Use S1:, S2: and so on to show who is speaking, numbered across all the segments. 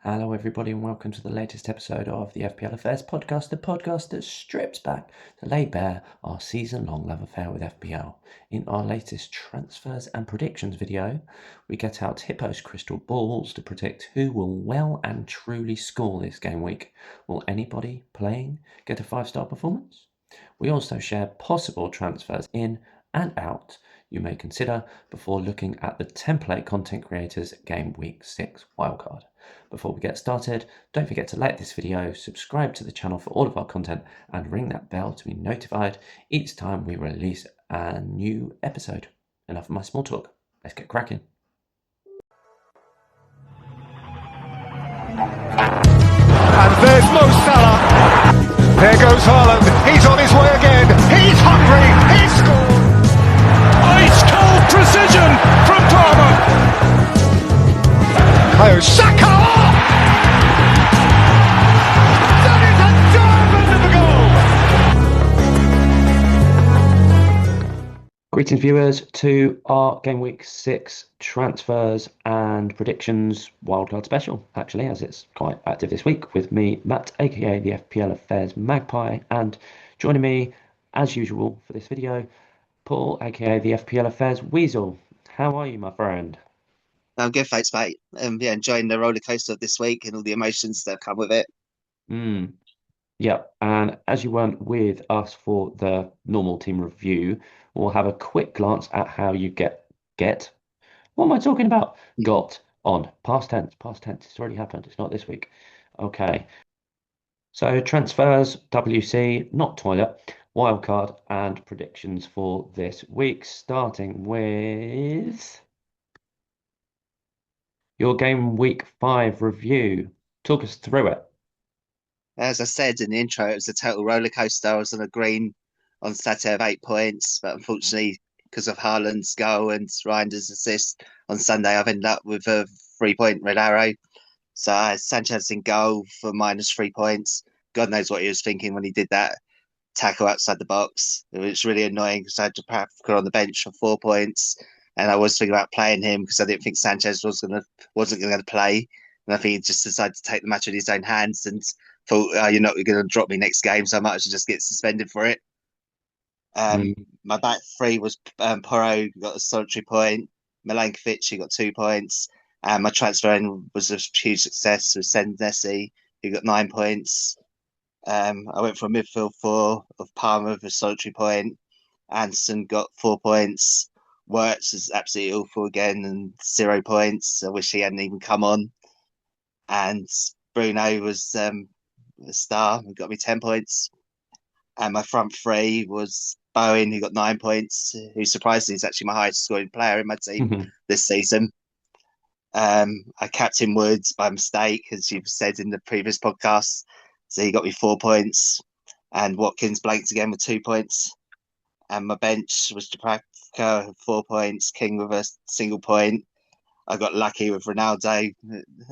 S1: Hello, everybody, and welcome to the latest episode of the FPL Affairs podcast, the podcast that strips back to lay bare our season-long love affair with FPL. In our latest transfers and predictions video, we get out Hippo's crystal balls to predict who will well and truly score this game week. Will anybody playing get a 5-star performance? We also share possible transfers in and out you may consider before looking at the template content creators game week 6 wildcard. Before we get started, don't forget to like this video, subscribe to the channel for all of our content, and ring that bell to be notified each time we release a new episode. Enough of my small talk. Let's get cracking.
S2: And there's Mo Salah. There goes Haaland. He's on his way again. He's hungry. He's scored. Ice cold precision from Palmer. Kayo Saka. That is a diamond of a goal.
S1: Greetings, viewers, to our Game Week 6 transfers and predictions wildcard special, actually, as it's quite active this week, with me, Matt, aka the FPL Affairs Magpie, and joining me, as usual, for this video, Paul, aka the FPL Affairs Weasel. How are you, my friend?
S3: I'm good, thanks, mate. Yeah, enjoying the roller coaster of this week and all the emotions that come with it.
S1: Yeah, and as you weren't with us for the normal team review, we'll have a quick glance at how you get. What am I talking about? Got on. Past tense. It's already happened. It's not this week. Okay. So transfers, WC, not toilet, wildcard, and predictions for this week, starting with your game week 5 review. Talk us through it.
S3: As I said in the intro, it was a total roller coaster. I was on a green on Saturday of 8 points, but unfortunately, because of Haaland's goal and Ryander's assist on Sunday, I've ended up with a 3-point red arrow. So I had Sanchez in goal for -3 points. God knows what he was thinking when he did that tackle outside the box. It was really annoying because I had Dubravka on the bench for 4 points, and I was thinking about playing him because I didn't think Sanchez wasn't going to play, and I think he just decided to take the match in his own hands and thought, "Oh, you're not going to drop me next game, so I might as well just get suspended for it." My back three was Porro got a solitary point, Milankovic he got 2 points, and my transfer in was a huge success with Senesi who got 9 points. I went for a midfield four of Palmer with a solitary point. Anson got 4 points. Wirtz is absolutely awful again and 0 points. I wish he hadn't even come on. And Bruno was a star and got me 10 points. And my front three was Bowen, who got 9 points, who surprisingly is actually my highest scoring player in my team this season. I captained Woods by mistake, as you've said in the previous podcast. So he got me 4 points. And Watkins blanked again with 2 points. And my bench was Dubravka, 4 points, King with a single point. I got lucky with Ronaldo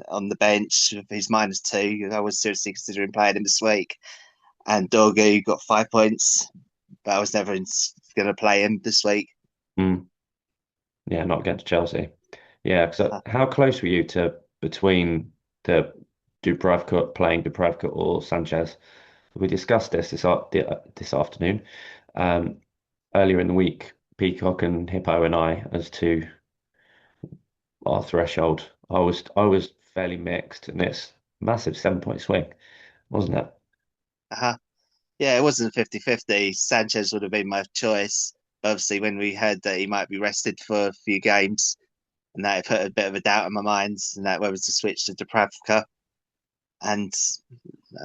S3: on the bench with his -2. I was seriously considering playing him this week. And Dorgu got 5 points, but I was never going to play him this week.
S1: Yeah, not against Chelsea. Yeah, because how close were you to between the playing Dubravka or Sanchez? We discussed this afternoon. Earlier in the week, Peacock and Hippo and I, as to our threshold, I was fairly mixed, and it's massive 7-point swing, wasn't it?
S3: Yeah, it wasn't 50-50. Sanchez would have been my choice. But obviously, when we heard that he might be rested for a few games, and that put a bit of a doubt in my mind, and that whether to switch to Dubravka. And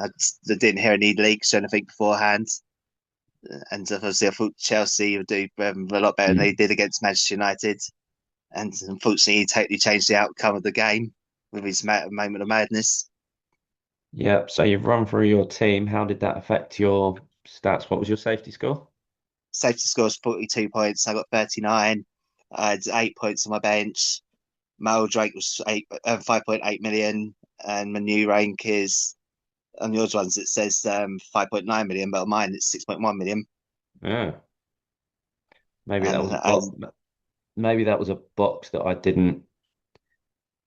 S3: I didn't hear any leaks or anything beforehand. And obviously, I thought Chelsea would do a lot better than they did against Manchester United. And unfortunately, he totally changed the outcome of the game with his moment of madness.
S1: Yeah, so you've run through your team. How did that affect your stats? What was your safety score?
S3: Safety score was 42 points. I got 39. I had 8 points on my bench. Mal Drake was 5.8 million, and my new rank is on yours ones. It says 5.9 million, but on mine it's 6.1 million.
S1: Yeah, maybe that was a box that I didn't.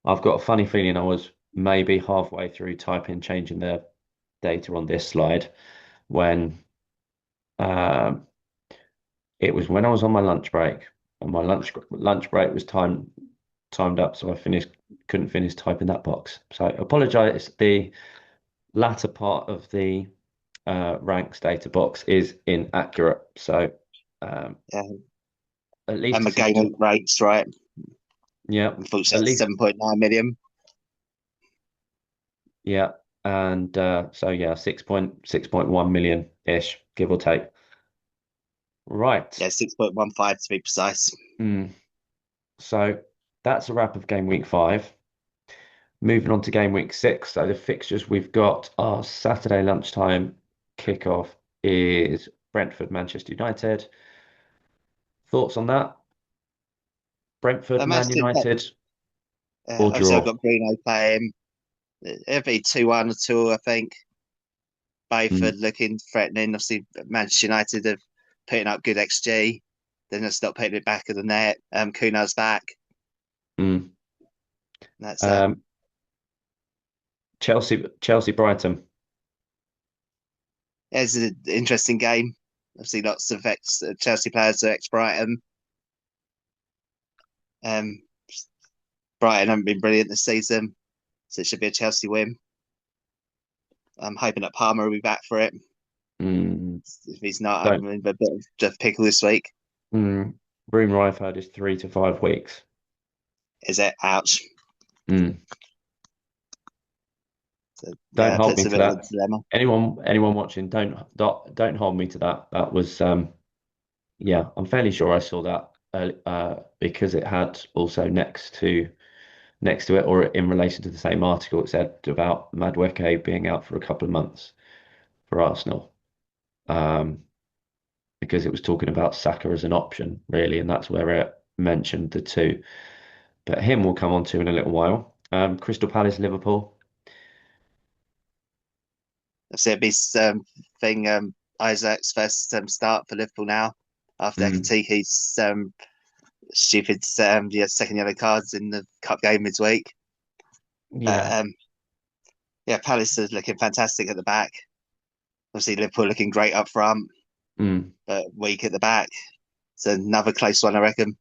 S1: I've got a funny feeling I was maybe halfway through changing the data on this slide when um, it was when I was on my lunch break, and my lunch break was timed up, so I couldn't finish typing that box. So I apologize. The latter part of the ranks data box is inaccurate. So um,
S3: Yeah,
S1: at least
S3: and
S1: a
S3: the game week rates, right?
S1: yeah, at
S3: Unfortunately, it's
S1: least
S3: 7.9 million.
S1: yeah, and so yeah, 6.1 million ish, give or take. Right.
S3: Yeah, 6.15 to be precise.
S1: Mm. So that's a wrap of game week 5. Moving on to game week 6. So the fixtures we've got our Saturday lunchtime kickoff is Brentford, Manchester United. Thoughts on that? Brentford, Man
S3: Manchester,
S1: United, or
S3: obviously, I've
S1: draw?
S3: got Bruno playing. It'll be 2-1 or 2, I think. Both are
S1: Mm,
S3: looking threatening. Obviously, Manchester United have putting up good XG. They're going to stop putting it back of the net. Kuna's back.
S1: mm.
S3: That's
S1: Um, Chelsea, Brighton.
S3: it's an interesting game. Obviously, lots of ex Chelsea players are ex Brighton. Um, Brighton haven't been brilliant this season, so it should be a Chelsea win. I'm hoping that Palmer will be back for it.
S1: Mm,
S3: If he's not,
S1: don't.
S3: I'm in a bit of a pickle this week.
S1: Rumor I've heard is 3 to 5 weeks.
S3: Is it? Ouch.
S1: Mm.
S3: So,
S1: Don't
S3: yeah, it
S1: hold
S3: puts
S1: me
S3: a
S1: to
S3: bit of a
S1: that.
S3: dilemma.
S1: Anyone watching, don't hold me to that. That was yeah, I'm fairly sure I saw that because it had also next to it or in relation to the same article, it said about Madueke being out for a couple of months for Arsenal. Um, because it was talking about Saka as an option, really, and that's where it mentioned the two. But him we'll come on to in a little while. Crystal Palace, Liverpool.
S3: So it'd be thing Isaac's first start for Liverpool now after
S1: Mm,
S3: Ekatiki's stupid yeah, second yellow cards in the cup game midweek. But
S1: yeah.
S3: yeah, Palace is looking fantastic at the back. Obviously, Liverpool looking great up front,
S1: Mm,
S3: but weak at the back. So another close one, I reckon.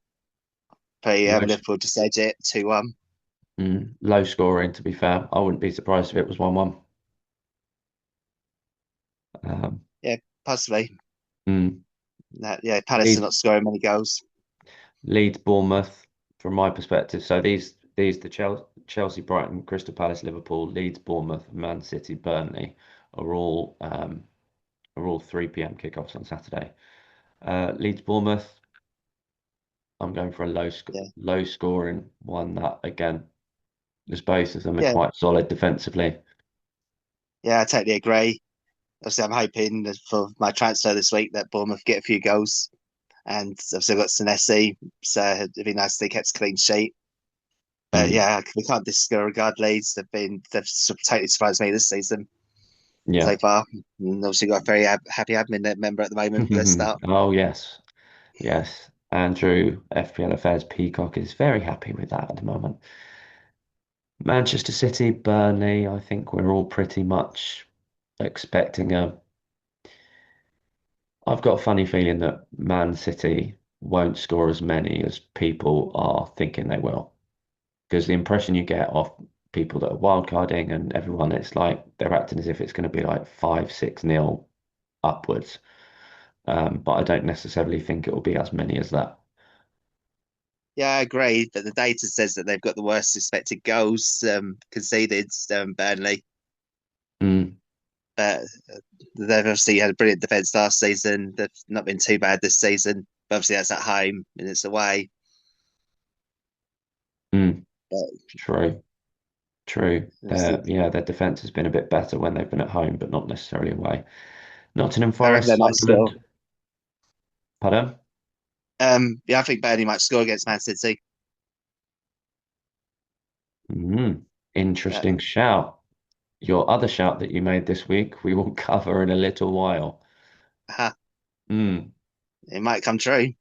S3: Probably
S1: low,
S3: Liverpool just edge it 2-1.
S1: low scoring, to be fair. I wouldn't be surprised if it was 1-1. Um,
S3: Yeah, possibly.
S1: mm.
S3: Yeah, Palace are
S1: Leeds,
S3: not scoring many goals.
S1: Leeds, Bournemouth, from my perspective. So these the Chelsea, Brighton, Crystal Palace, Liverpool, Leeds, Bournemouth, Man City, Burnley are all 3 p.m. kickoffs on Saturday. Leeds, Bournemouth. I'm going for a
S3: Yeah,
S1: low scoring one that again, as both of them are
S3: yeah,
S1: quite solid defensively.
S3: yeah. I totally agree. Obviously, I'm hoping that for my transfer this week that Bournemouth get a few goals, and I've still got Senesi, so it'd be nice if they kept a clean sheet. But
S1: Mm,
S3: yeah, we can't disregard Leeds. They've totally surprised me this season
S1: yeah.
S3: so far. And obviously got a very happy admin member at the moment for their start.
S1: Oh yes, yes. Andrew, FPL Affairs Peacock is very happy with that at the moment. Manchester City, Burnley, I think we're all pretty much expecting a. I've got a funny feeling that Man City won't score as many as people are thinking they will. Because the impression you get of people that are wildcarding and everyone, it's like they're acting as if it's going to be like 5-6 nil upwards. But I don't necessarily think it will be as many as that.
S3: Yeah, I agree. But the data says that they've got the worst expected goals conceded, Burnley.
S1: Mm,
S3: But they've obviously had a brilliant defence last season. They've not been too bad this season. But obviously, that's at home and it's away.
S1: mm,
S3: But
S1: true, true.
S3: obviously,
S1: Yeah, their defense has been a bit better when they've been at home, but not necessarily away. Nottingham
S3: I reckon they
S1: Forest,
S3: might score.
S1: Sunderland. Pardon?
S3: Yeah, I think Burnley might score against Man City. But
S1: Interesting shout. Your other shout that you made this week, we will cover in a little while.
S3: uh,
S1: Mm,
S3: it might come true.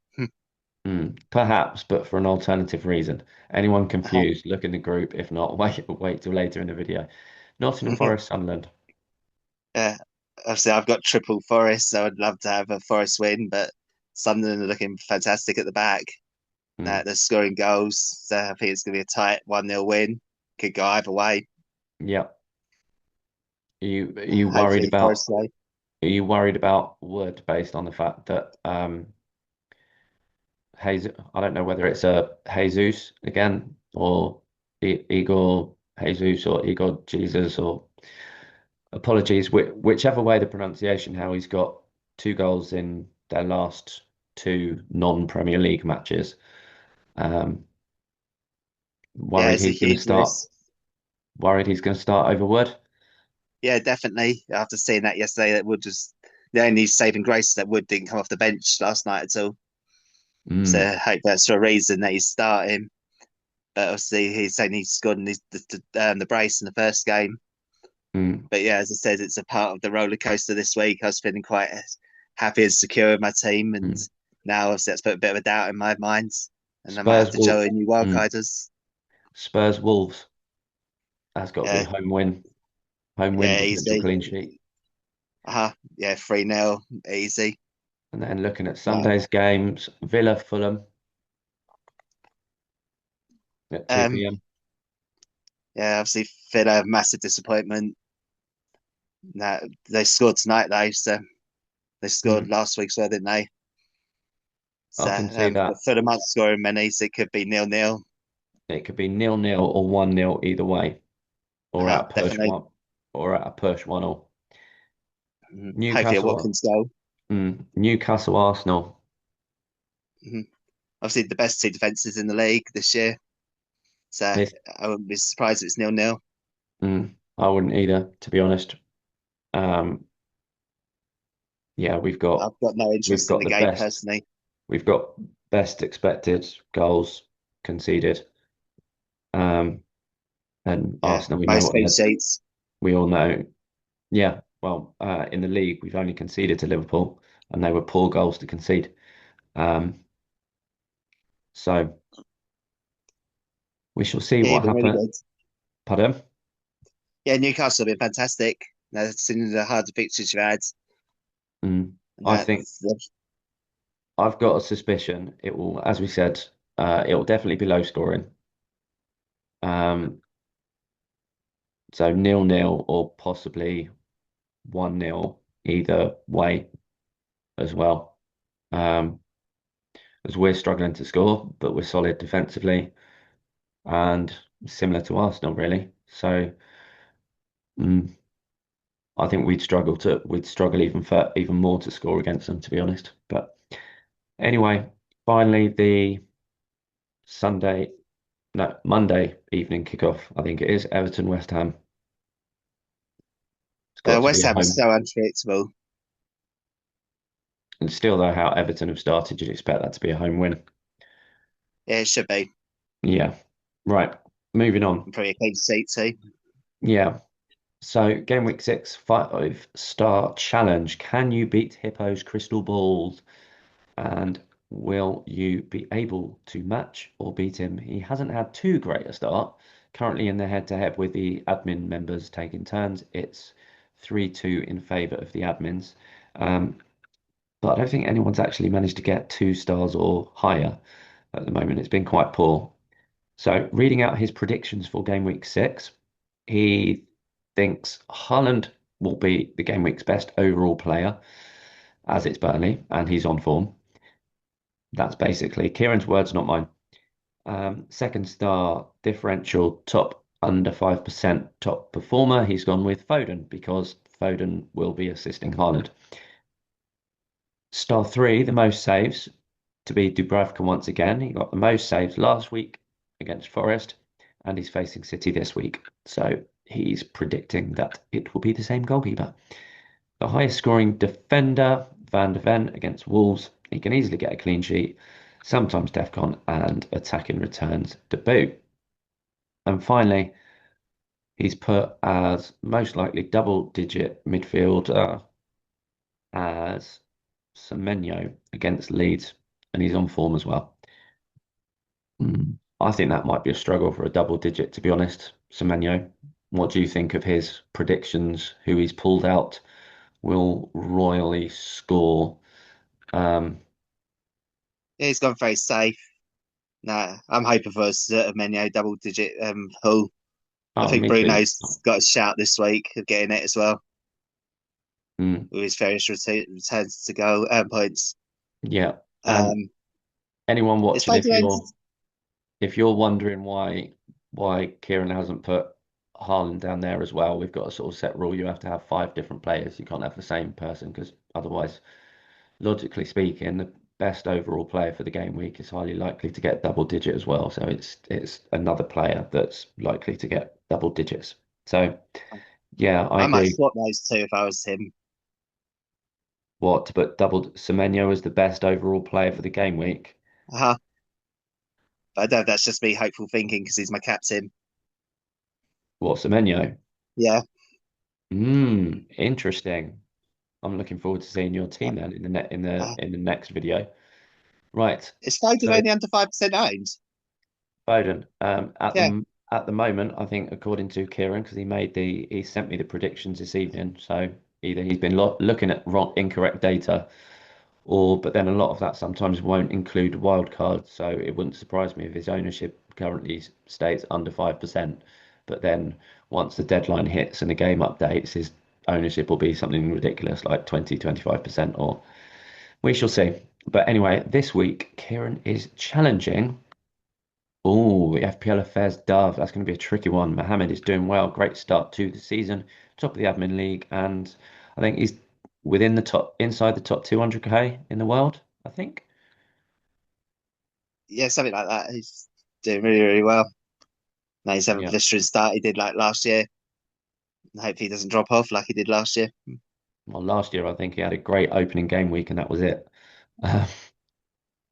S1: Perhaps, but for an alternative reason. Anyone
S3: Uh,
S1: confused, look in the group. If not, wait till later in the video. Nottingham Forest, Sunderland.
S3: yeah, obviously I've got triple Forest, so I'd love to have a Forest win, but Sunderland are looking fantastic at the back.
S1: Mm,
S3: They're scoring goals, so I think it's going to be a tight 1-0 win. Could go either way.
S1: yeah. Are you worried
S3: Hopefully,
S1: about
S3: Forest way.
S1: Wood based on the fact that Jesus, I don't know whether it's a Jesus again or Igor Jesus or Igor Jesus or apologies, whichever way the pronunciation, how he's got 2 goals in their last 2 non-Premier League matches. Um,
S3: Yeah,
S1: worried
S3: it's a
S1: he's going to
S3: huge
S1: start.
S3: risk.
S1: Worried he's going to start over Wood.
S3: Yeah, definitely. After seeing that yesterday, that Wood just the only saving grace that Wood didn't come off the bench last night at all. So
S1: Mm,
S3: I hope that's for a reason that he's starting. But obviously, he's saying he scored in the brace in the first game.
S1: mm.
S3: But yeah, as I said, it's a part of the roller coaster this week. I was feeling quite happy and secure with my team, and
S1: Mm.
S3: now obviously that's put a bit of a doubt in my mind, and I might have
S1: Spurs
S3: to show
S1: Wolves.
S3: a new
S1: Mm.
S3: wildcarders.
S1: Spurs Wolves. That's got to be a
S3: Yeah,
S1: home win. Home win,
S3: yeah,
S1: potential
S3: easy.
S1: clean sheet.
S3: Yeah, 3-0, easy.
S1: And then looking at
S3: Right.
S1: Sunday's games, Villa Fulham at 2
S3: Um,
S1: p.m.
S3: yeah, obviously Villa, massive disappointment. Nah, they scored tonight though, so they scored
S1: Mm.
S3: last week, so didn't they? So
S1: I can see
S3: but
S1: that.
S3: Fulham aren't scoring many, so it could be 0-0.
S1: It could be 0-0 or 1-0 either way, or at a push
S3: Definitely.
S1: one, or at a push 1-0.
S3: Hopefully a
S1: Newcastle,
S3: Watkins goal.
S1: Newcastle Arsenal.
S3: Hmm Obviously, the best two defences in the league this year. So
S1: This,
S3: I wouldn't be surprised if it's 0-0.
S1: I wouldn't either, to be honest. Um, yeah,
S3: I've got no
S1: we've
S3: interest in
S1: got
S3: the
S1: the
S3: game
S1: best
S3: personally.
S1: we've got best expected goals conceded. Um, and
S3: Yeah,
S1: Arsenal,
S3: most clean sheets.
S1: we all know. Yeah, well, in the league, we've only conceded to Liverpool, and they were poor goals to concede. Um, so we shall see
S3: Yeah, you've
S1: what
S3: been really
S1: happens.
S3: good.
S1: Pardon?
S3: Yeah, Newcastle have been fantastic. That's in the harder fixtures you've had.
S1: Mm,
S3: And
S1: I think
S3: that's
S1: I've got a suspicion it will, as we said, it will definitely be low scoring. Um, so 0-0 or possibly 1-0 either way as well. Um, as we're struggling to score, but we're solid defensively and similar to Arsenal, really. So mm, I think we'd struggle even more to score against them, to be honest. But anyway, finally the Monday evening kickoff. I think it is Everton West Ham. It's got to be
S3: West
S1: a
S3: Ham is
S1: home.
S3: so unpredictable.
S1: And still, though, how Everton have started, you'd expect that to be a home win.
S3: Yeah, it should be.
S1: Yeah. Right. Moving on.
S3: And probably a clean sheet too.
S1: Yeah. So, game week 6, 5-star challenge. Can you beat Hippo's crystal balls? And will you be able to match or beat him? He hasn't had too great a start. Currently in the head-to-head with the admin members taking turns, it's 3-2 in favour of the admins. Um, but I don't think anyone's actually managed to get 2 stars or higher at the moment. It's been quite poor. So, reading out his predictions for game week 6, he thinks Haaland will be the game week's best overall player, as it's Burnley, and he's on form. That's basically Kieran's words, not mine. Second star differential, top under 5% top performer. He's gone with Foden because Foden will be assisting Haaland. Star 3, the most saves to be Dubravka once again. He got the most saves last week against Forest, and he's facing City this week. So he's predicting that it will be the same goalkeeper. The highest scoring defender, Van de Ven against Wolves. He can easily get a clean sheet, sometimes DEFCON, and attacking returns debut. And finally, he's put as most likely double-digit midfielder as Semenyo against Leeds, and he's on form as well. I think that might be a struggle for a double digit, to be honest. Semenyo, what do you think of his predictions? Who he's pulled out will royally score. Um,
S3: Yeah, he's gone very safe. Nah, I'm hoping for a Menyo double digit haul. I
S1: oh,
S3: think
S1: me too.
S3: Bruno's got a shout this week of getting it as well
S1: Mm,
S3: with his various returns to go points.
S1: yeah, and
S3: Um,
S1: anyone
S3: it's
S1: watching,
S3: Foden
S1: if you're wondering why Kieran hasn't put Haaland down there as well, we've got a sort of set rule. You have to have five different players. You can't have the same person because otherwise, logically speaking, the best overall player for the game week is highly likely to get double digit as well. So it's another player that's likely to get double digits. So yeah, I
S3: I might
S1: agree.
S3: swap those two if I was him.
S1: What, but double Semenyo is the best overall player for the game week.
S3: Uh-huh. But I don't know if that's just me hopeful thinking because he's my captain.
S1: What, Semenyo?
S3: Yeah.
S1: Interesting. I'm looking forward to seeing your
S3: Uh,
S1: team then in the net
S3: uh,
S1: in the next video. Right.
S3: is Foden
S1: So
S3: only under 5% owned?
S1: Foden,
S3: Yeah.
S1: at the moment, I think according to Kieran, because he sent me the predictions this evening. So either he's been looking at incorrect data, or but then a lot of that sometimes won't include wildcards. So it wouldn't surprise me if his ownership currently stays under 5%. But then once the deadline hits and the game updates, his ownership will be something ridiculous like 20, 25%, or we shall see. But anyway, this week, Kieran is challenging. Oh, the FPL Affairs Dove. That's going to be a tricky one. Mohammed is doing well. Great start to the season. Top of the admin league. And I think he's within the top, inside the top 200k in the world, I think.
S3: Yeah, something like that. He's doing really, really well. Now he's having a
S1: Yeah.
S3: blistering start he did like last year. And hopefully he doesn't drop off like he did last year.
S1: Well, last year, I think he had a great opening game week and that was it. Uh,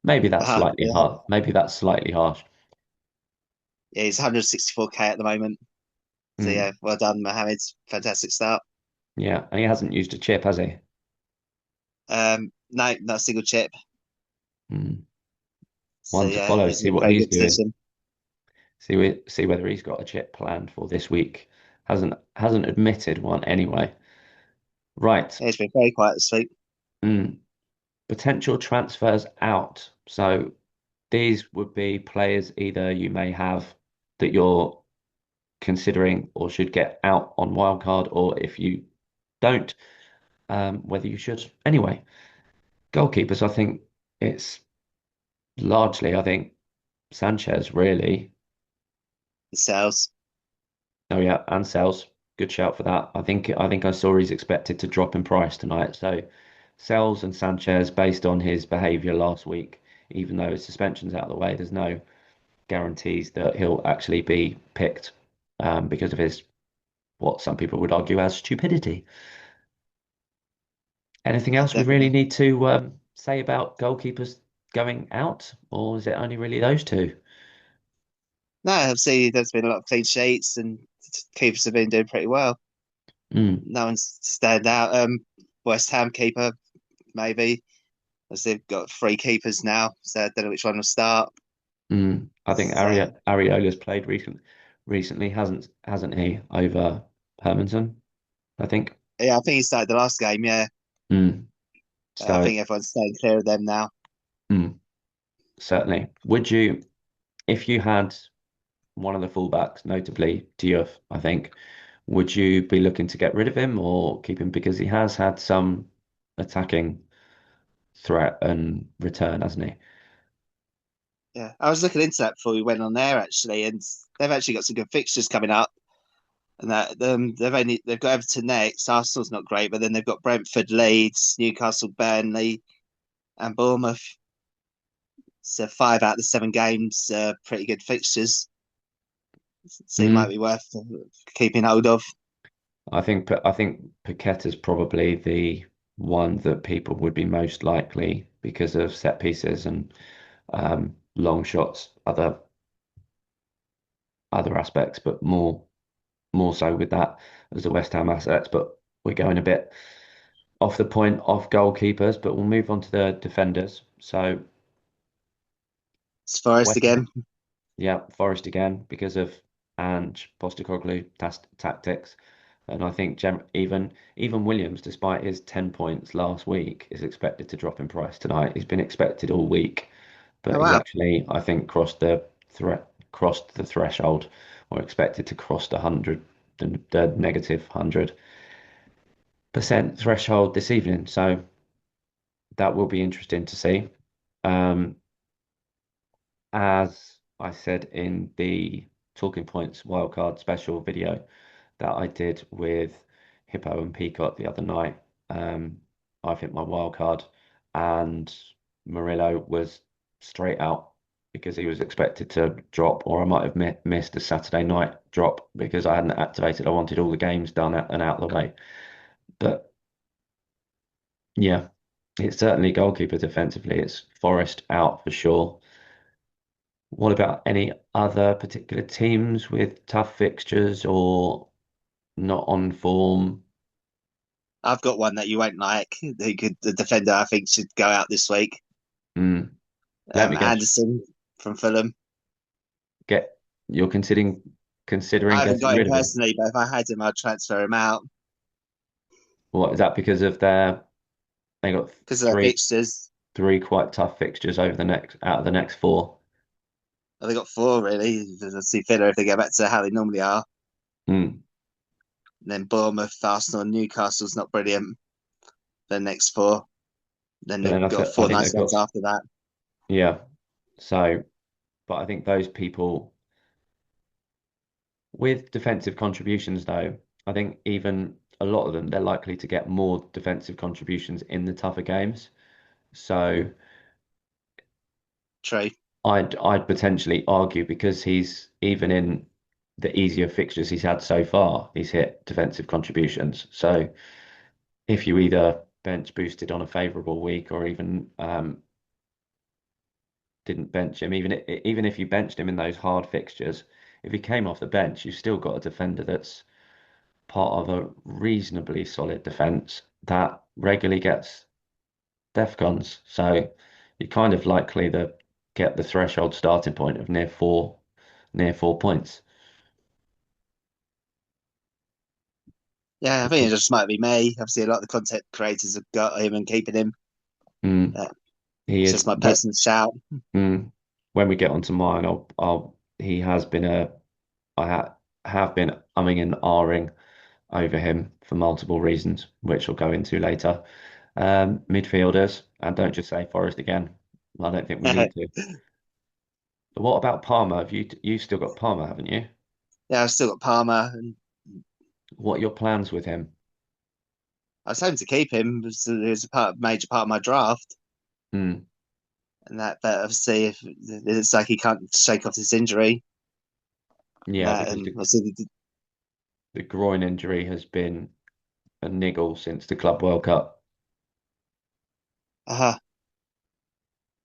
S1: maybe that's slightly
S3: Yeah.
S1: hard. Maybe that's slightly harsh.
S3: Yeah, he's 164k at the moment. So
S1: Mm,
S3: yeah, well done, Mohammed. Fantastic start.
S1: yeah. And he hasn't used a chip, has he?
S3: No, not a single chip.
S1: Mm.
S3: So
S1: One to
S3: yeah,
S1: follow.
S3: he's
S1: See
S3: in a
S1: what
S3: very
S1: he's
S3: good
S1: doing.
S3: position.
S1: See whether he's got a chip planned for this week. Hasn't admitted one anyway. Right.
S3: Yeah, he's been very quiet this week.
S1: Mm. Potential transfers out. So these would be players either you may have that you're considering or should get out on wildcard, or if you don't, whether you should. Anyway, goalkeepers, I think it's largely, I think Sanchez really.
S3: He sells.
S1: Oh yeah, and Sells. Good shout for that. I think I saw he's expected to drop in price tonight. So Sells and Sanchez, based on his behaviour last week, even though his suspension's out of the way, there's no guarantees that he'll actually be picked because of his what some people would argue as stupidity. Anything
S3: Yeah,
S1: else we really
S3: definitely.
S1: need to say about goalkeepers going out, or is it only really those two?
S3: No, obviously there's been a lot of clean sheets and keepers have been doing pretty well.
S1: Mm,
S3: No one's stand out. West Ham keeper, maybe. As they've got three keepers now, so I don't know which one will start.
S1: I think
S3: So
S1: Ariola's played recently, hasn't he, over Hermanson, I think.
S3: yeah, I think he started the last game, yeah.
S1: Mm,
S3: I
S1: so
S3: think everyone's staying clear of them now.
S1: mm, certainly. Would you, if you had one of the fullbacks, notably Diouf, I think, would you be looking to get rid of him or keep him because he has had some attacking threat and return, hasn't he?
S3: Yeah, I was looking into that before we went on there actually, and they've actually got some good fixtures coming up. And that they've got Everton next. Arsenal's not great, but then they've got Brentford, Leeds, Newcastle, Burnley, and Bournemouth. So five out of the seven games, pretty good fixtures. So it might
S1: Mm,
S3: be worth keeping hold of.
S1: I think Paqueta is probably the one that people would be most likely because of set pieces and long shots, other aspects, but more so with that as the West Ham assets. But we're going a bit off the point of goalkeepers, but we'll move on to the defenders. So
S3: It's Forest
S1: West
S3: again.
S1: Yeah, Forest again because of Ange Postecoglou tactics. And I think even Williams, despite his 10 points last week, is expected to drop in price tonight. He's been expected all week,
S3: Oh
S1: but he's
S3: wow.
S1: actually, I think, crossed the threshold, or expected to cross the negative 100% threshold this evening. So that will be interesting to see. Um, as I said in the Talking Points Wildcard special video that I did with Hippo and Peacock the other night, I think my wildcard and Murillo was straight out because he was expected to drop, or I might have missed a Saturday night drop because I hadn't activated. I wanted all the games done and out of the way. But yeah, it's certainly goalkeeper defensively. It's Forest out for sure. What about any other particular teams with tough fixtures or not on form?
S3: I've got one that you won't like. The defender I think should go out this week.
S1: Hmm. Let me guess.
S3: Anderson from Fulham.
S1: Get you're considering
S3: I haven't
S1: getting
S3: got him
S1: rid of him.
S3: personally, but if I had him, I'd transfer him out
S1: What is that because of they got
S3: because of their fixtures.
S1: three quite tough fixtures over the next out of the next four.
S3: They got four really. They'll see fitter if they go back to how they normally are.
S1: Hmm.
S3: And then Bournemouth, Arsenal, and Newcastle's not brilliant. The next four. Then
S1: But
S3: they've
S1: then
S3: got
S1: I
S3: four
S1: think
S3: nice
S1: they've got
S3: ones after that.
S1: yeah. So, but I think those people with defensive contributions though, I think even a lot of them they're likely to get more defensive contributions in the tougher games. So
S3: True.
S1: I'd potentially argue because he's even in the easier fixtures he's had so far, he's hit defensive contributions. So if you either bench boosted on a favourable week or even didn't bench him, even if you benched him in those hard fixtures, if he came off the bench, you've still got a defender that's part of a reasonably solid defence that regularly gets defcons. So you're kind of likely to get the threshold starting point of near 4 points.
S3: Yeah, I think it just might be me. Obviously, a lot of the content creators have got him and keeping him.
S1: Mm,
S3: Uh,
S1: he
S3: it's
S1: is
S3: just my personal shout.
S1: when we get onto mine, I'll he has been have been umming and ahhing over him for multiple reasons, which we'll go into later. Midfielders, and don't just say Forest again. I don't think we
S3: Yeah,
S1: need to. But what about Palmer? Have you still got Palmer, haven't you?
S3: I've still got Palmer, and
S1: What are your plans with him?
S3: I was hoping to keep him. It was a major part of my draft,
S1: Hmm.
S3: and that. But obviously, if it's like he can't shake off this injury,
S1: Yeah, because
S3: and obviously,
S1: the groin injury has been a niggle since the Club World Cup.
S3: uh,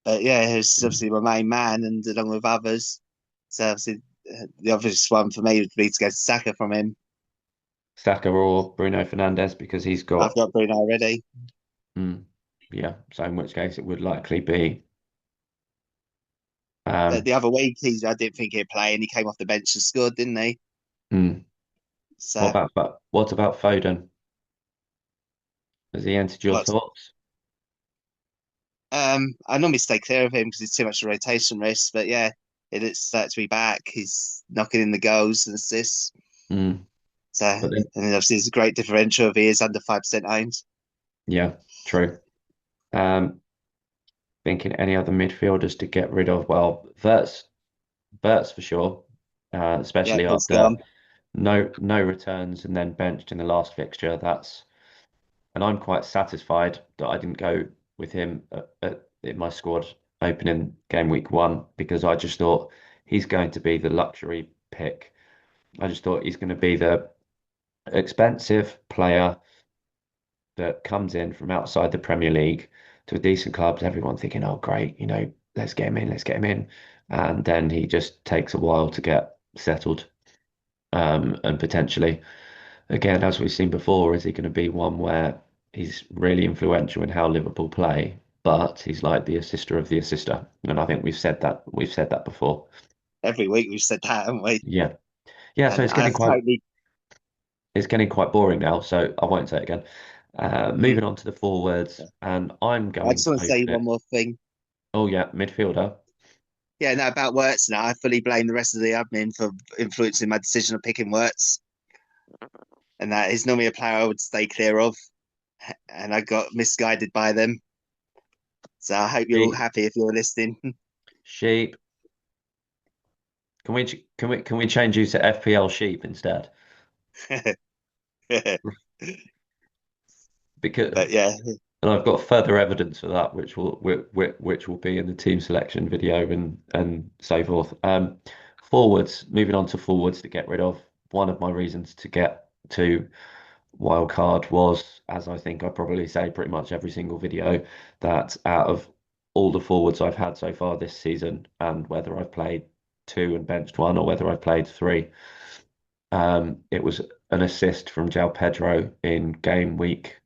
S3: but yeah, it's
S1: Mm.
S3: obviously my main man, and along with others. So obviously, the obvious one for me would be to go to Saka from him.
S1: Saka or Bruno Fernandes because he's
S3: I've
S1: got
S3: got Bruno already.
S1: mm, yeah. So in which case it would likely be
S3: But
S1: um
S3: the other week, I didn't think he'd play, and he came off the bench and scored, didn't he?
S1: mm.
S3: So
S1: What about Foden? Has he entered your
S3: what?
S1: thoughts?
S3: I normally stay clear of him because it's too much of a rotation risk. But yeah, it's to be back. He's knocking in the goals and assists.
S1: Mm.
S3: So
S1: But then,
S3: and obviously it's a great differential if he is under 5% owned.
S1: yeah, true. Um, Thinking any other midfielders to get rid of? Well, Verts for sure,
S3: Yeah,
S1: especially
S3: he's
S1: after
S3: gone.
S1: no returns and then benched in the last fixture. And I'm quite satisfied that I didn't go with him in my squad opening game week 1 because I just thought he's going to be the luxury pick. I just thought he's going to be the expensive player that comes in from outside the Premier League to a decent club. Everyone thinking, oh, great, let's get him in, let's get him in. And then he just takes a while to get settled. And potentially, again, as we've seen before, is he going to be one where he's really influential in how Liverpool play, but he's like the assister of the assister. And I think we've said that before.
S3: every week we've said that, haven't we?
S1: Yeah. Yeah, so
S3: And
S1: it's
S3: I
S1: getting quite
S3: totally.
S1: it's getting quite boring now, so I won't say it again.
S3: Mm,
S1: Moving on to the forwards, and I'm
S3: I
S1: going
S3: just
S1: to
S3: want to say
S1: open
S3: one
S1: it.
S3: more thing.
S1: Oh yeah, midfielder.
S3: Yeah, no, about Wirtz now. I fully blame the rest of the admin for influencing my decision of picking Wirtz. And that is normally a player I would stay clear of. And I got misguided by them. So I hope you're all
S1: Sheep.
S3: happy if you're listening.
S1: Sheep. Can we change you to FPL sheep instead?
S3: But
S1: Because
S3: yeah,
S1: and I've got further evidence for that, which will be in the team selection video and so forth. Forwards, moving on to forwards to get rid of. One of my reasons to get to Wildcard was, as I think I probably say pretty much every single video, that out of all the forwards I've had so far this season, and whether I've played two and benched one or whether I've played three, it was an assist from João Pedro in game week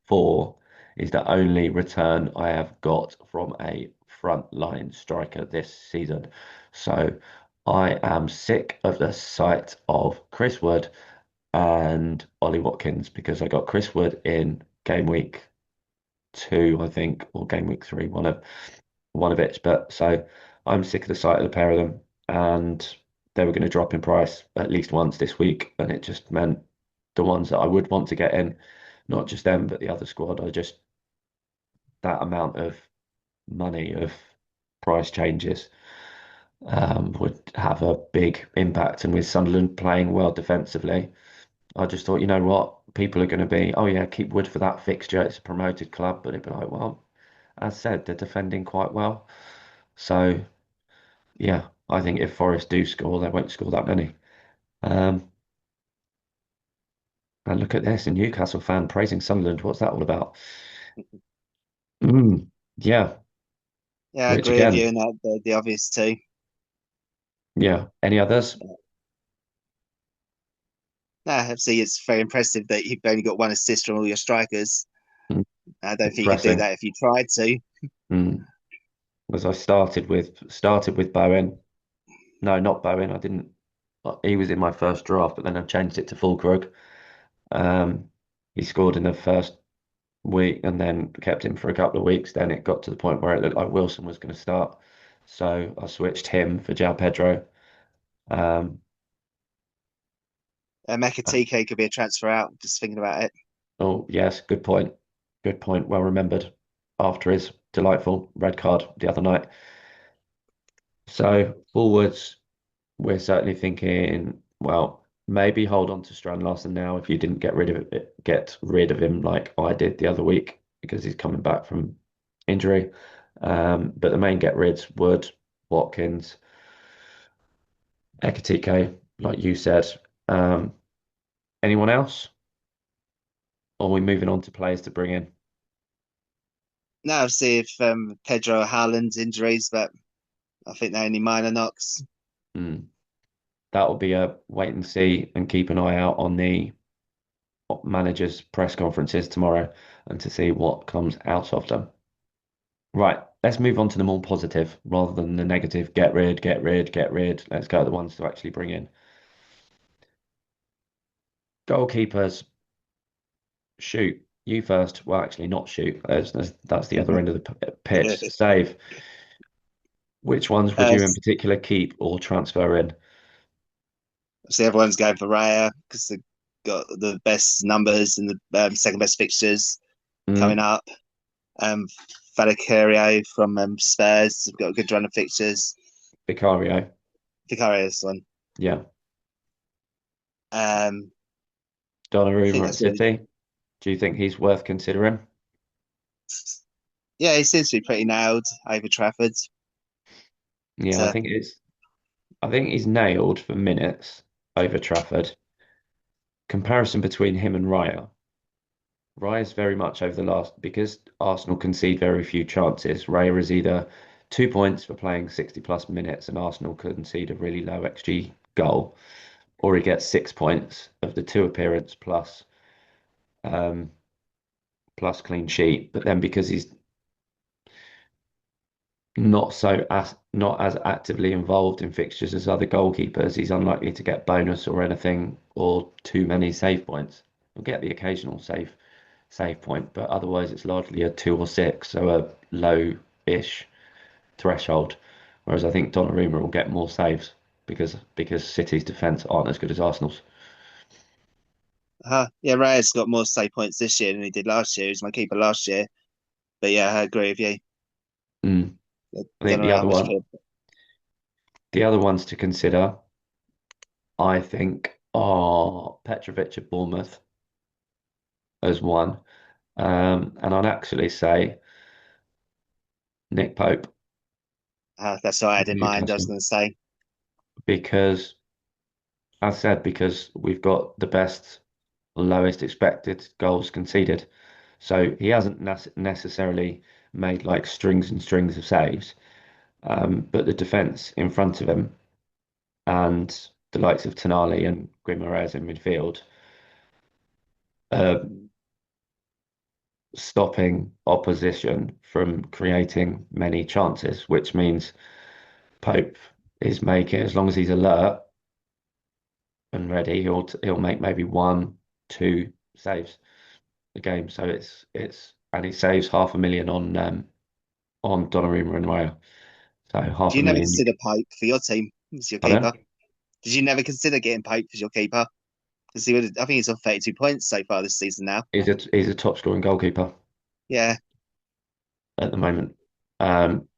S1: 4 is the only return I have got from a front line striker this season. So I am sick of the sight of Chris Wood and Ollie Watkins because I got Chris Wood in game week 2, I think, or game week 3, one of each. But so I'm sick of the sight of the pair of them, and they were going to drop in price at least once this week, and it just meant the ones that I would want to get in, not just them, but the other squad, I just that amount of money of price changes would have a big impact. And with Sunderland playing well defensively, I just thought, you know what, people are going to be, oh yeah, keep Wood for that fixture. It's a promoted club, but it'd be like, well, as said, they're defending quite well. So yeah, I think if Forest do score, they won't score that many. Um, and look at this, a Newcastle fan praising Sunderland. What's that all about? Yeah,
S3: yeah, I
S1: which
S3: agree with you
S1: again,
S3: in that the obvious two.
S1: yeah. Any others?
S3: No, obviously it's very impressive that you've only got one assist from all your strikers.
S1: Mm,
S3: I don't think you could do
S1: depressing.
S3: that if you tried to.
S1: Mm. As I started with Bowen. No, not Bowen. I didn't. He was in my first draft, but then I changed it to Fulkrug. Um, he scored in the first week and then kept him for a couple of weeks. Then it got to the point where it looked like Wilson was going to start. So I switched him for João Pedro. Um,
S3: Mekatike could be a transfer out, just thinking about it.
S1: oh, yes, good point. Good point. Well remembered after his delightful red card the other night. So forwards, we're certainly thinking, well, maybe hold on to Strand Larsen now if you didn't get rid of him like I did the other week because he's coming back from injury. But the main get rids Wood, Watkins, Ekatike, like you said. Um, anyone else? Or are we moving on to players to bring in?
S3: Now, see if Pedro Haaland's injuries, but I think they're only minor knocks.
S1: Hmm. That will be a wait and see and keep an eye out on the managers' press conferences tomorrow and to see what comes out of them. Right, let's move on to the more positive rather than the negative. Get rid, get rid, get rid. Let's go at the ones to actually bring in. Goalkeepers, shoot. You first. Well, actually, not shoot. That's the other end of the pitch. Save. Which ones would
S3: uh,
S1: you in particular keep or transfer in?
S3: See, everyone's going for Raya because they've got the best numbers and the second best fixtures coming
S1: Mm,
S3: up. Um, Valkyrie from Spurs have got a good run of fixtures.
S1: Vicario.
S3: Vicarious one.
S1: Yeah.
S3: Um, I think
S1: Donnarumma at
S3: that's really,
S1: City. Do you think he's worth considering?
S3: yeah, he seems to be pretty nailed over Trafford.
S1: Yeah, I
S3: So,
S1: think it's. I think he's nailed for minutes over Trafford. Comparison between him and Raya. Raya's very much over the last because Arsenal concede very few chances. Raya is either 2 points for playing 60 plus minutes and Arsenal concede a really low XG goal, or he gets 6 points of the two appearance plus clean sheet. But then because not as actively involved in fixtures as other goalkeepers. He's unlikely to get bonus or anything or too many save points. He'll get the occasional save point, but otherwise it's largely a 2 or 6, so a low-ish threshold. Whereas I think Donnarumma will get more saves because City's defence aren't as good as Arsenal's.
S3: Yeah, Raya's got more save points this year than he did last year. He was my keeper last year. But yeah, I agree with you.
S1: Mm.
S3: I
S1: I
S3: don't
S1: think
S3: know how much good.
S1: the other ones to consider, I think, are Petrovic at Bournemouth as one. And I'd actually say Nick Pope
S3: That's what I
S1: at
S3: had in mind. I was
S1: Newcastle
S3: going to say.
S1: because, as I said, because we've got the best, lowest expected goals conceded. So he hasn't necessarily made like strings and strings of saves, but the defence in front of him and the likes of Tonali and Guimaraes in midfield, uh, stopping opposition from creating many chances, which means Pope is making, as long as he's alert and ready, he'll make maybe 1, 2 saves a game. So it's and he saves 500,000 on Donnarumma and Raya. So
S3: Did
S1: half a
S3: you never
S1: million.
S3: consider Pope for your team as your
S1: Pardon?
S3: keeper? Did you never consider getting Pope as your keeper? Because he would, I think he's on 32 points so far this season now.
S1: He's a top scoring goalkeeper
S3: Yeah,
S1: at the moment. Um,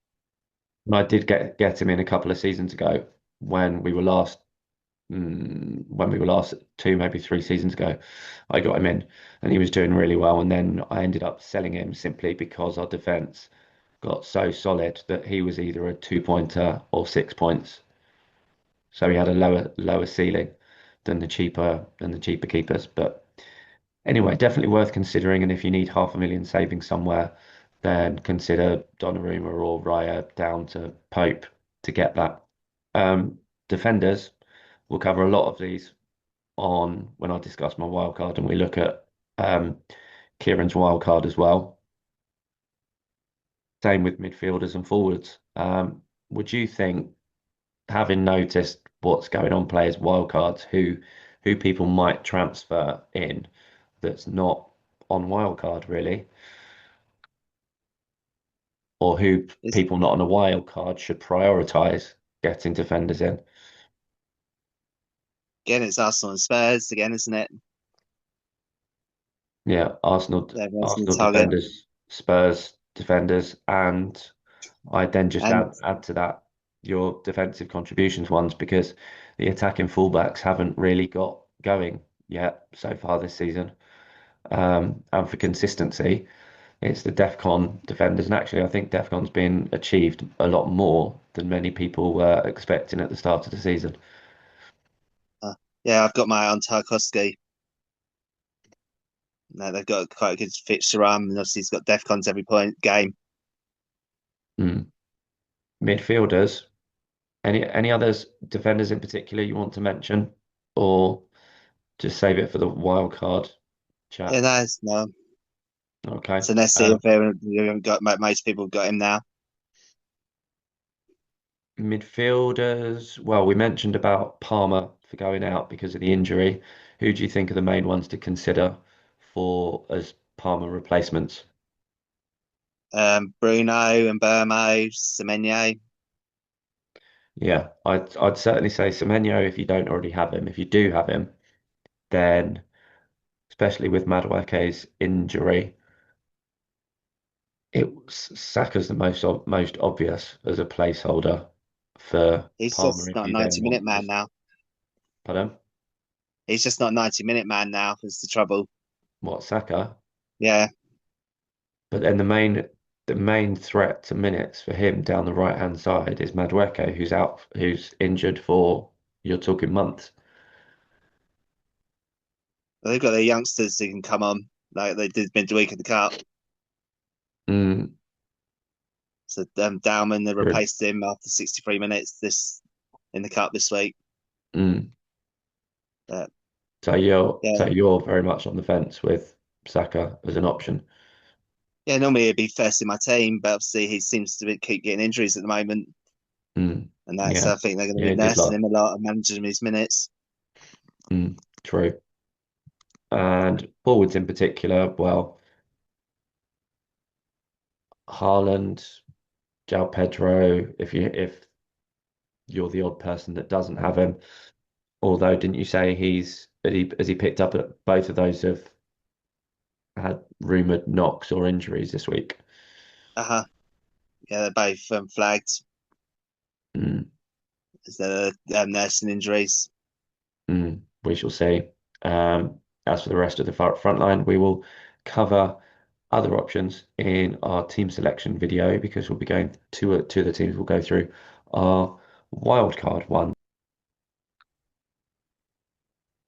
S1: and I did get him in a couple of seasons ago when we were last when we were last 2, maybe 3 seasons ago. I got him in and he was doing really well. And then I ended up selling him simply because our defense got so solid that he was either a 2 pointer or 6 points. So he had a lower ceiling than the cheaper keepers. But anyway, definitely worth considering. And if you need 500,000 saving somewhere, then consider Donnarumma or Raya down to Pope to get that. Defenders, we'll cover a lot of these on when I discuss my wildcard and we look at Kieran's wildcard as well. Same with midfielders and forwards. Would you think, having noticed what's going on players' wildcards, who people might transfer in that's not on wildcard really, or who
S3: it's
S1: people not on a wildcard should prioritise getting defenders in?
S3: again, it's Arsenal and Spurs again, isn't it?
S1: Yeah,
S3: Everyone's on
S1: Arsenal
S3: target.
S1: defenders, Spurs defenders, and I then just
S3: And
S1: add to that your defensive contributions ones because the attacking fullbacks haven't really got going yet so far this season. And for consistency, it's the DEFCON defenders. And actually, I think DEFCON's been achieved a lot more than many people were expecting at the start of the season.
S3: uh, yeah, I've got my eye on Tarkowski. No, they've got quite a good fixture and obviously he's got Defcons every point game.
S1: Mm. Midfielders, any others defenders in particular you want to mention, or just save it for the wild card
S3: Yeah,
S1: chat?
S3: no.
S1: Okay.
S3: So let's see if you haven't got most people have got him now.
S1: Midfielders, well, we mentioned about Palmer for going out because of the injury. Who do you think are the main ones to consider for as Palmer replacements?
S3: Bruno and Burmo, Semenyo.
S1: Yeah, I'd certainly say Semenyo if you don't already have him. If you do have him, then especially with Madueke's injury, Saka's the most obvious as a placeholder for
S3: He's
S1: Palmer
S3: just
S1: if
S3: not a
S1: you then
S3: 90-minute
S1: want
S3: man
S1: this.
S3: now.
S1: Pardon?
S3: He's just not a 90-minute man now. Is the trouble.
S1: What, Saka?
S3: Yeah,
S1: But then the main threat to minutes for him down the right hand side is Madueke, who's injured for you're talking months.
S3: they've got their youngsters who can come on like they did midweek in the cup.
S1: Mm,
S3: So Dowman they
S1: true.
S3: replaced him after 63 minutes this in the cup this week.
S1: Mm.
S3: But
S1: So you're
S3: yeah,
S1: so you're very much on the fence with Saka as an option.
S3: Yeah, normally he'd be first in my team, but obviously he seems to keep getting injuries at the moment,
S1: Mm,
S3: and that's
S1: yeah,
S3: I think they're going to
S1: yeah,
S3: be
S1: he did
S3: nursing
S1: like.
S3: him a lot and managing his minutes.
S1: True. And forwards in particular, well, Haaland, João Pedro, if you're the odd person that doesn't have him. Although, didn't you say has he picked up at both of those have had rumored knocks or injuries this week?
S3: Uh huh. Yeah, they're both flagged
S1: Mm,
S3: as they're nursing injuries.
S1: we shall see. As for the rest of the front line, we will cover other options in our team selection video because we'll be going to the teams. We'll go through our wildcard one.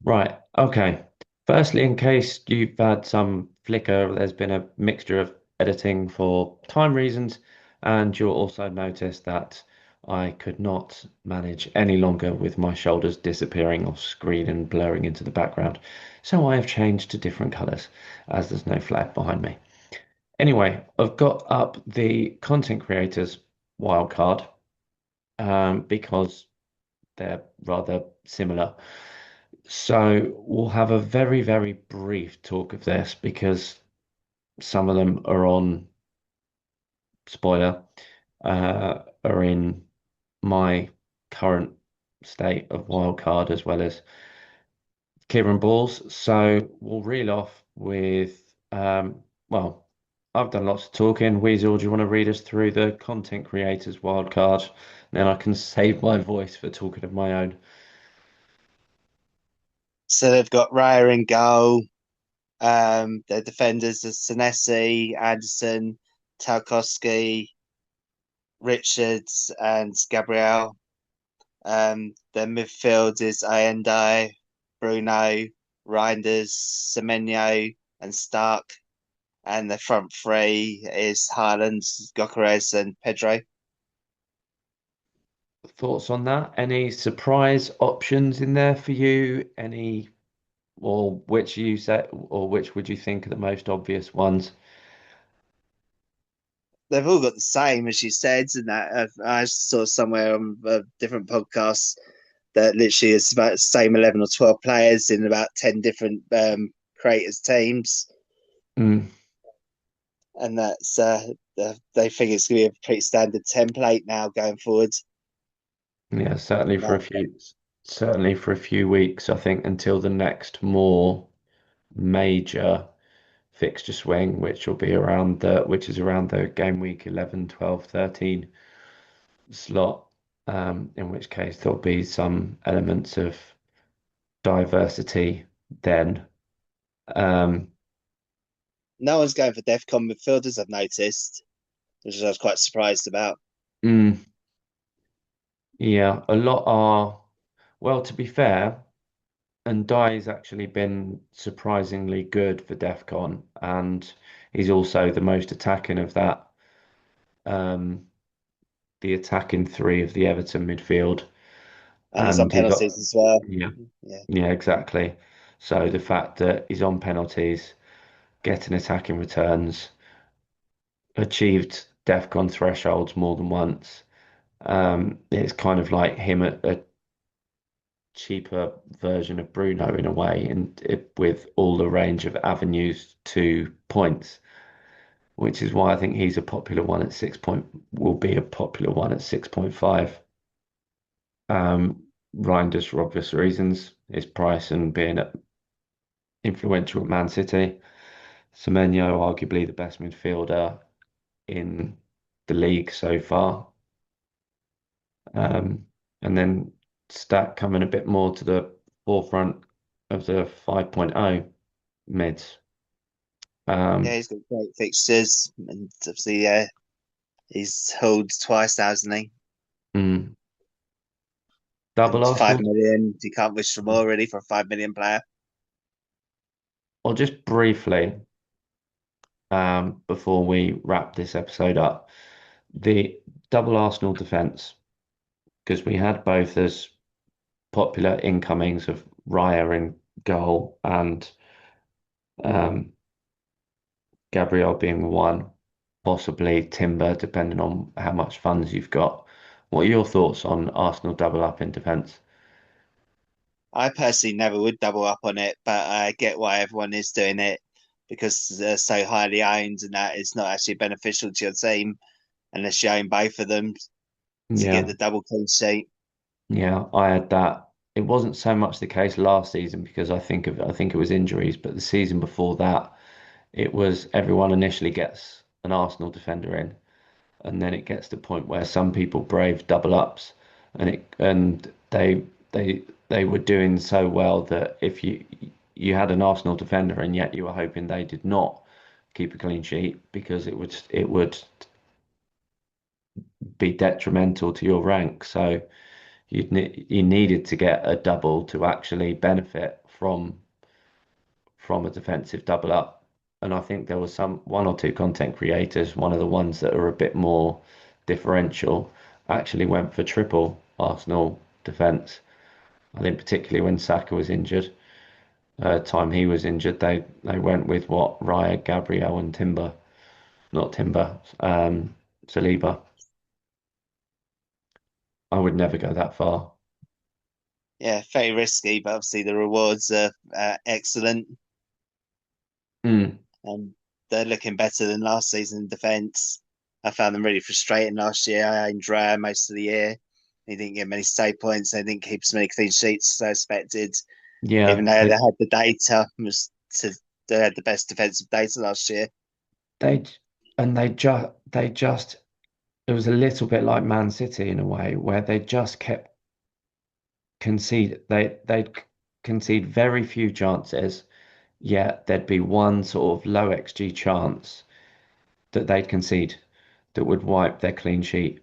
S1: Right. Okay. Firstly, in case you've had some flicker, there's been a mixture of editing for time reasons, and you'll also notice that I could not manage any longer with my shoulders disappearing off screen and blurring into the background. So I have changed to different colors as there's no flag behind me. Anyway, I've got up the content creators wildcard because they're rather similar. So we'll have a very, very brief talk of this because some of them are on spoiler, are in my current state of wildcard as well as Kieran Balls. So we'll reel off with well, I've done lots of talking. Weasel, do you want to read us through the content creators wildcard? Then I can save my voice for talking of my own.
S3: So they've got Raya in goal. Their defenders are Senesi, Anderson, Tarkowski, Richards, and Gabriel. Their midfield is Allende, Bruno, Reinders, Semenyo, and Stark. And the front three is Haaland, Gokares, and Pedro.
S1: Thoughts on that? Any surprise options in there for you? Any, or which you say, or which would you think are the most obvious ones?
S3: They've all got the same, as you said, and that I saw somewhere on a different podcasts that literally is about the same 11 or 12 players in about 10 different creators' teams.
S1: Mm,
S3: And that's they think it's going to be a pretty standard template now going forward.
S1: yeah,
S3: That,
S1: certainly for a few weeks, I think, until the next more major fixture swing, which is around the game week 11, 12, 13 slot, in which case there'll be some elements of diversity then. Um,
S3: no one's going for DEFCON midfielders, I've noticed, which I was quite surprised about.
S1: mm, yeah, a lot are, well, to be fair, and Dai's actually been surprisingly good for DEFCON, and he's also the most attacking of that, um, the attacking three of the Everton midfield.
S3: And he's on
S1: And he got,
S3: penalties as well.
S1: yeah,
S3: Yeah.
S1: yeah, exactly. So the fact that he's on penalties, getting attacking returns, achieved DEFCON thresholds more than once. It's kind of like him at a cheaper version of Bruno in a way, and with all the range of avenues to points, which is why I think he's a popular one at will be a popular one at 6.5. Reinders for obvious reasons, his price and being influential at Man City. Semenyo, arguably the best midfielder in the league so far. And then Stack coming a bit more to the forefront of the 5.0 mids.
S3: Yeah,
S1: Um,
S3: he's got great fixtures. And obviously, yeah, he's held twice, hasn't he?
S1: mm, double
S3: And
S1: Arsenal.
S3: 5 million, you can't wish for more really for a 5 million player.
S1: Or just briefly, before we wrap this episode up, the double Arsenal defence, because we had both as popular incomings of Raya in goal and um, Gabriel being one, possibly Timber, depending on how much funds you've got. What are your thoughts on Arsenal double up in defence?
S3: I personally never would double up on it, but I get why everyone is doing it because they're so highly owned, and that is not actually beneficial to your team unless you own both of them to get
S1: Yeah,
S3: the double clean sheet.
S1: yeah, I had that. It wasn't so much the case last season because I think it was injuries, but the season before that, it was everyone initially gets an Arsenal defender in, and then it gets to the point where some people brave double ups, and they they were doing so well that if you had an Arsenal defender and yet you were hoping they did not keep a clean sheet because it would be detrimental to your rank. So you needed to get a double to actually benefit from a defensive double up. And I think there was one or two content creators, one of the ones that are a bit more differential, actually went for triple Arsenal defence. I think particularly when Saka was injured, time he was injured, they went with what Raya, Gabriel, and Timber, not Timber, Saliba. I would never go that far.
S3: Yeah, very risky, but obviously the rewards are excellent,
S1: Mm,
S3: and they're looking better than last season in defence. I found them really frustrating last year. I owned Raya most of the year. He didn't get many save points. They didn't keep as many clean sheets as I expected,
S1: yeah,
S3: even though they had the data. They had the best defensive data last year.
S1: they they just it was a little bit like Man City in a way where they just kept they'd concede very few chances, yet there'd be one sort of low XG chance that they'd concede that would wipe their clean sheet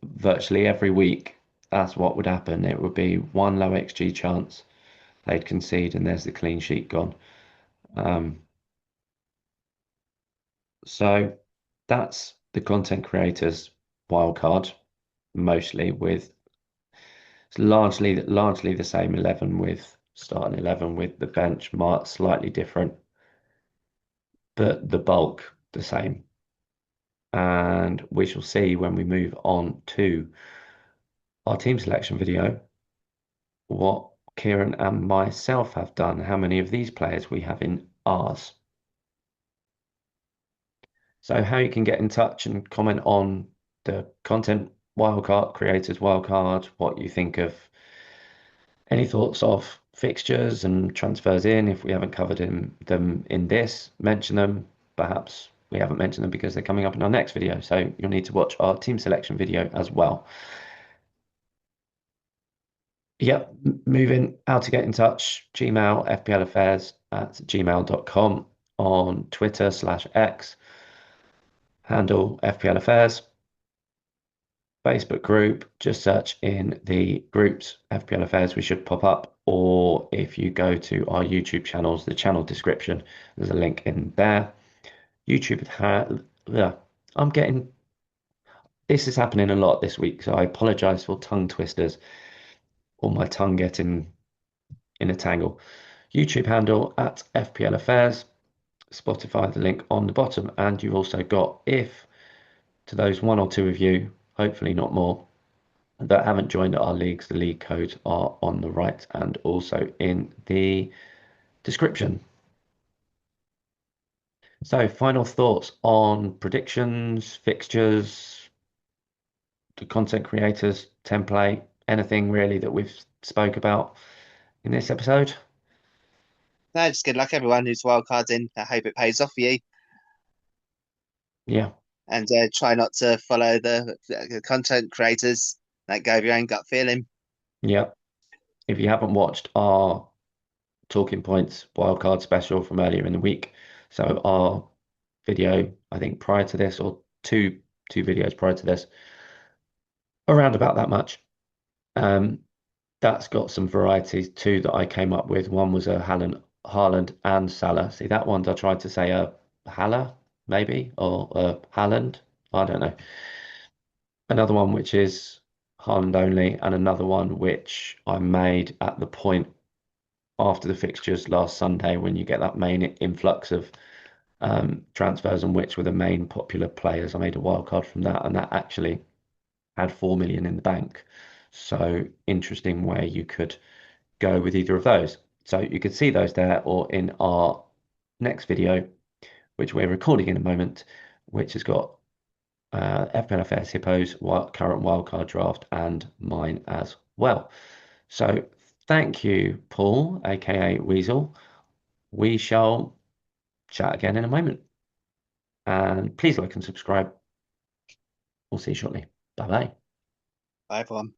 S1: virtually every week. That's what would happen. It would be one low XG chance they'd concede and there's the clean sheet gone. Um, so that's the content creators wildcard, mostly with it's largely the same 11 with starting 11 with the bench marked slightly different, but the bulk the same. And we shall see when we move on to our team selection video what Kieran and myself have done, how many of these players we have in ours. So how you can get in touch and comment on the content wildcard creators wildcard, what you think of any thoughts of fixtures and transfers in. If we haven't covered them in this, mention them. Perhaps we haven't mentioned them because they're coming up in our next video. So you'll need to watch our team selection video as well. Yep, moving how to get in touch, Gmail, FPL Affairs at gmail.com, on Twitter/X, handle FPL Affairs. Facebook group, just search in the groups FPL Affairs, we should pop up. Or if you go to our YouTube channels, the channel description, there's a link in there. YouTube I'm getting this is happening a lot this week, so I apologize for tongue twisters or my tongue getting in a tangle. YouTube handle at FPL Affairs, Spotify, the link on the bottom, and you've also got, if to those one or two of you, hopefully not more, that haven't joined our leagues, the league codes are on the right and also in the description. So, final thoughts on predictions, fixtures, the content creators, template, anything really that we've spoke about in this episode?
S3: No, just good luck everyone who's wildcarding. I hope it pays off for you,
S1: Yeah,
S3: and try not to follow the content creators. Let go of your own gut feeling.
S1: yeah. If you haven't watched our Talking Points wildcard special from earlier in the week, so our video, I think prior to this, or two videos prior to this, around about that much. Um, that's got some varieties too that I came up with. One was a Haaland and Salah. See, that one I tried to say a Haller, maybe, or a Haaland. I don't know. Another one which is Haaland only, and another one which I made at the point after the fixtures last Sunday when you get that main influx of transfers and which were the main popular players. I made a wildcard from that, and that actually had 4 million in the bank. So interesting where you could go with either of those. So you can see those there, or in our next video, which we're recording in a moment, which has got FPL Affairs Hippo's current wildcard draft and mine as well. So thank you, Paul, aka Weasel. We shall chat again in a moment. And please like and subscribe. We'll see you shortly. Bye bye.
S3: Bye, everyone.